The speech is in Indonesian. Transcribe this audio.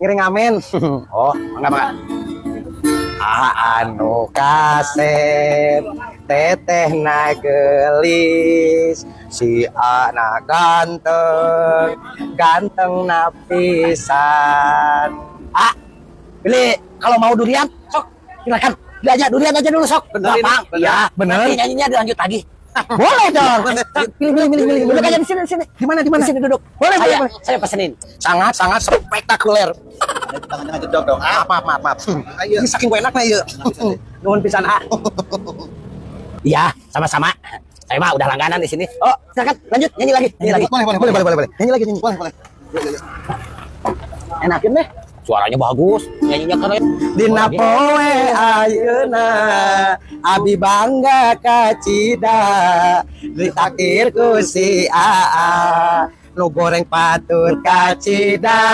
ngiring amin. Oh, enggak. Anu kasep teteh na gelis si anak ganteng na pisan. Pilih kalau mau durian sok silakan beli aja durian aja dulu sok. Gampang. Iya, bener. Nanti nyanyinya dilanjut lagi. Boleh dong. Pilih. Duduk aja di sini. Di mana? Di sini duduk. Boleh. Saya pesenin. Sangat spektakuler. Jangan jedok dong. Maaf. Ini saking gue enaknya ya. Nuhun pisan Iya, sama-sama. Saya mah udah langganan di sini. Oh, silakan lanjut nyanyi lagi. Boleh. Nyanyi lagi. Boleh. Enakin deh. Suaranya bagus, nyanyinya keren. Dina poe ayeuna abi bangga ka Cida ditakdir ku si Aa nu goreng patur ka Cida.